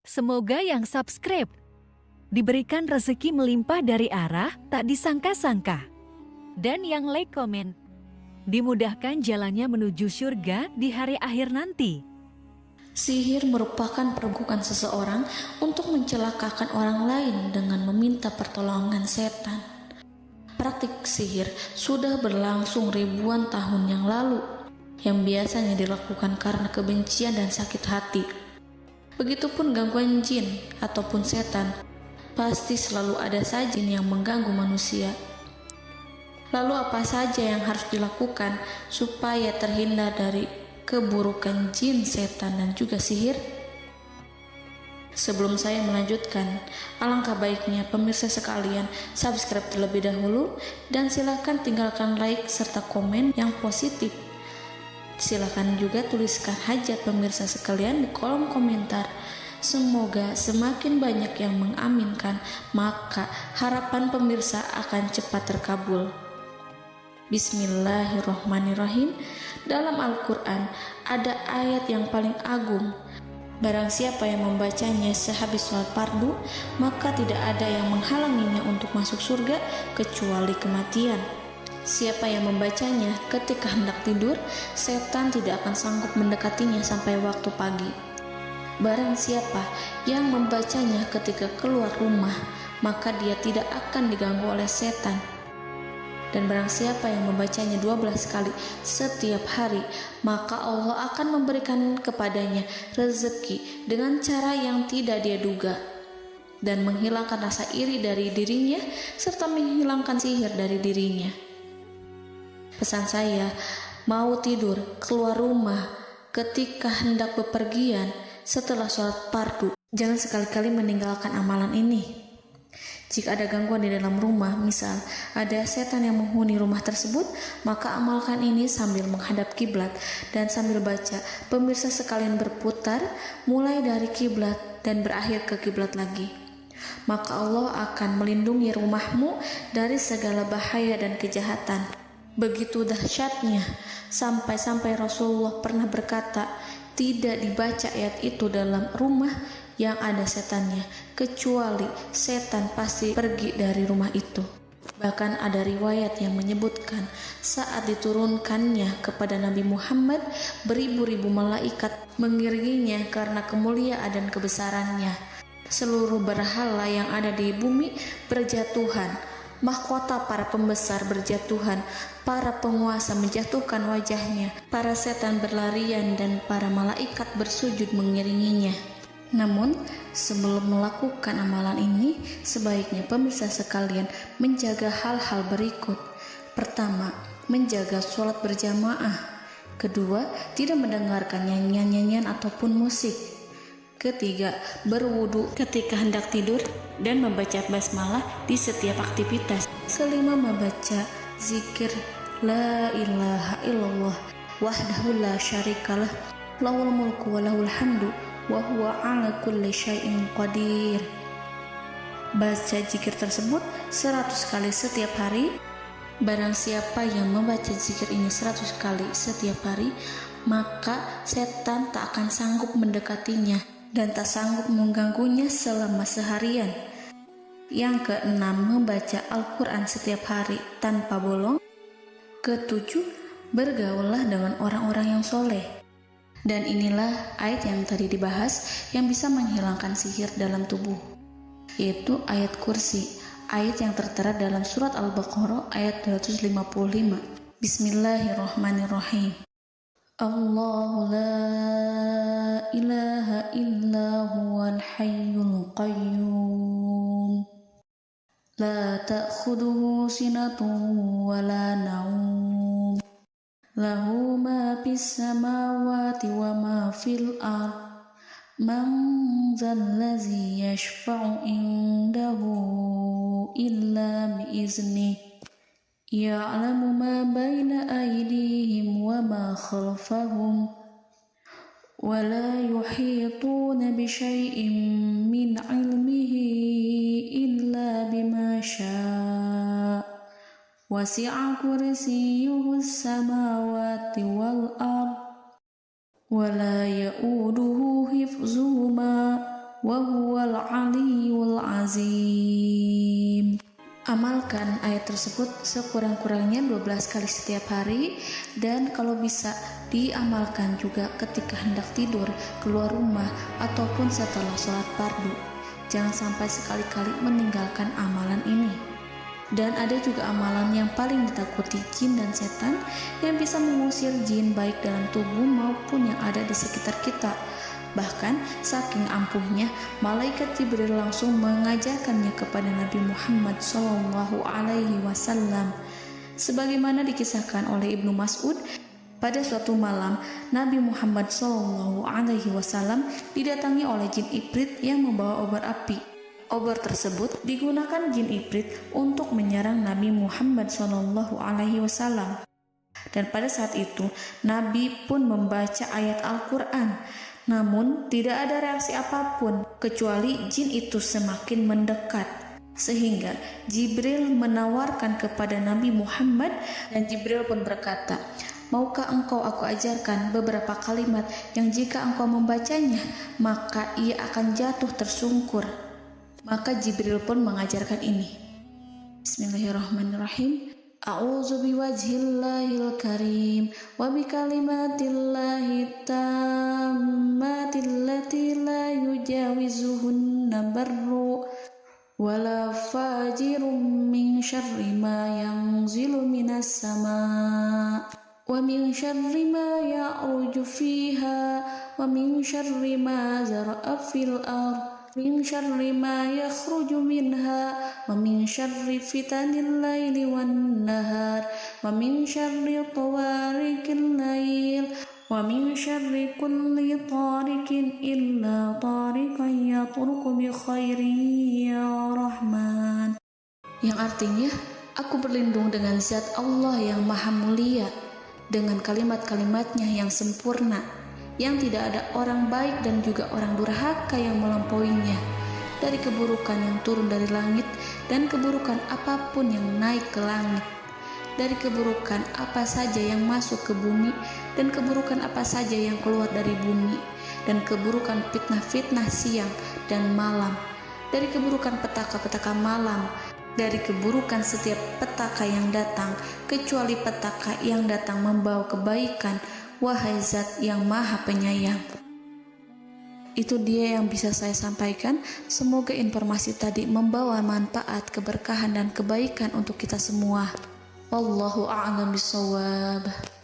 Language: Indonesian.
Semoga yang subscribe diberikan rezeki melimpah dari arah tak disangka-sangka. Dan yang like komen, dimudahkan jalannya menuju surga di hari akhir nanti. Sihir merupakan perbuatan seseorang untuk mencelakakan orang lain dengan meminta pertolongan setan. Praktik sihir sudah berlangsung ribuan tahun yang lalu, yang biasanya dilakukan karena kebencian dan sakit hati. Begitupun gangguan jin ataupun setan, pasti selalu ada saja jin yang mengganggu manusia. Lalu apa saja yang harus dilakukan supaya terhindar dari keburukan jin, setan, dan juga sihir? Sebelum saya melanjutkan, alangkah baiknya pemirsa sekalian subscribe terlebih dahulu dan silakan tinggalkan like serta komen yang positif. Silakan juga tuliskan hajat pemirsa sekalian di kolom komentar. Semoga semakin banyak yang mengaminkan, maka harapan pemirsa akan cepat terkabul. Bismillahirrohmanirrohim. Dalam Al-Quran ada ayat yang paling agung. Barang siapa yang membacanya sehabis sholat fardu, maka tidak ada yang menghalanginya untuk masuk surga kecuali kematian. Siapa yang membacanya ketika hendak tidur, setan tidak akan sanggup mendekatinya sampai waktu pagi. Barang siapa yang membacanya ketika keluar rumah, maka dia tidak akan diganggu oleh setan. Dan barang siapa yang membacanya 12 kali setiap hari, maka Allah akan memberikan kepadanya rezeki dengan cara yang tidak dia duga, dan menghilangkan rasa iri dari dirinya, serta menghilangkan sihir dari dirinya. Pesan saya, mau tidur, keluar rumah, ketika hendak bepergian, setelah sholat fardu, jangan sekali-kali meninggalkan amalan ini. Jika ada gangguan di dalam rumah, misal ada setan yang menghuni rumah tersebut, maka amalkan ini sambil menghadap kiblat dan sambil baca. Pemirsa sekalian berputar mulai dari kiblat dan berakhir ke kiblat lagi. Maka Allah akan melindungi rumahmu dari segala bahaya dan kejahatan. Begitu dahsyatnya, sampai-sampai Rasulullah pernah berkata, tidak dibaca ayat itu dalam rumah yang ada setannya, kecuali setan pasti pergi dari rumah itu. Bahkan ada riwayat yang menyebutkan saat diturunkannya kepada Nabi Muhammad, beribu-ribu malaikat mengiringinya karena kemuliaan dan kebesarannya. Seluruh berhala yang ada di bumi berjatuhan, mahkota para pembesar berjatuhan, para penguasa menjatuhkan wajahnya, para setan berlarian, dan para malaikat bersujud mengiringinya. Namun, sebelum melakukan amalan ini, sebaiknya pemirsa sekalian menjaga hal-hal berikut. Pertama, menjaga sholat berjamaah. Kedua, tidak mendengarkan nyanyian-nyanyian ataupun musik. Ketiga, berwudu ketika hendak tidur dan membaca basmalah di setiap aktivitas. Kelima, membaca zikir la ilaha illallah wahdahu la syarikalah lahul mulku wa lahul hamdu wa huwa ala kulli syai'in qadir. Baca zikir tersebut 100 kali setiap hari. Barang siapa yang membaca zikir ini 100 kali setiap hari, maka setan tak akan sanggup mendekatinya dan tak sanggup mengganggunya selama seharian. Yang keenam, membaca Al-Quran setiap hari tanpa bolong. Ketujuh, bergaullah dengan orang-orang yang soleh. Dan inilah ayat yang tadi dibahas yang bisa menghilangkan sihir dalam tubuh, yaitu ayat kursi, ayat yang tertera dalam surat Al-Baqarah ayat 255. Bismillahirrahmanirrahim. Allahu la ilaha illa huwal hayyul qayyum la ta'khuduhu sinatun wa la naum lahu ma fis samawati wa ma fil ard man zallazi yashfa'u indahu illa biiznih ya'lamu ma baina aydihim wa ma khalfahum wa la yuhituna bi syai'in min 'ilmihi illa bima syaa' wasi'a kursiyyuhu as-samawati wal ard wa la ya'uduhu hifzuhuma wa huwal aliyyul azim. Amalkan ayat tersebut sekurang-kurangnya 12 kali setiap hari, dan kalau bisa diamalkan juga ketika hendak tidur, keluar rumah, ataupun setelah sholat fardu. Jangan sampai sekali-kali meninggalkan amalan ini. Dan ada juga amalan yang paling ditakuti jin dan setan, yang bisa mengusir jin baik dalam tubuh maupun yang ada di sekitar kita. Bahkan saking ampuhnya, malaikat Jibril langsung mengajarkannya kepada Nabi Muhammad SAW. Sebagaimana dikisahkan oleh Ibnu Mas'ud, pada suatu malam Nabi Muhammad SAW didatangi oleh jin Ifrit yang membawa obor api. Obor tersebut digunakan jin Ifrit untuk menyerang Nabi Muhammad SAW. Dan pada saat itu Nabi pun membaca ayat Al-Quran. Namun tidak ada reaksi apapun kecuali jin itu semakin mendekat, sehingga Jibril menawarkan kepada Nabi Muhammad, dan Jibril pun berkata, "Maukah engkau aku ajarkan beberapa kalimat yang jika engkau membacanya maka ia akan jatuh tersungkur?" Maka Jibril pun mengajarkan ini. Bismillahirrahmanirrahim. A'udzu biwajhillahil karim wa bikalimatillahi tammatil lati la yujawizuhunna barru wala fajirum min syarri ma yanzilu minas sama' wa min syarri ma ya'ruju fiha wa min syarri ma zara'a fil ardh min syarri ma yakhruju minha wa min syarri fitanil laili wan nahar wa min syarri tawarikil lail wa min syarri kulli tarikin illa tarikan yatruku bi khairin ya Rahman. Yang artinya, aku berlindung dengan zat Allah yang maha mulia, dengan kalimat-kalimatnya yang sempurna, yang tidak ada orang baik dan juga orang durhaka yang melampauinya, dari keburukan yang turun dari langit dan keburukan apapun yang naik ke langit, dari keburukan apa saja yang masuk ke bumi dan keburukan apa saja yang keluar dari bumi, dan keburukan fitnah-fitnah siang dan malam, dari keburukan petaka-petaka malam, dari keburukan setiap petaka yang datang, kecuali petaka yang datang membawa kebaikan, wahai zat yang maha penyayang. Itu dia yang bisa saya sampaikan. Semoga informasi tadi membawa manfaat, keberkahan dan kebaikan untuk kita semua. Wallahu a'lam bishawab.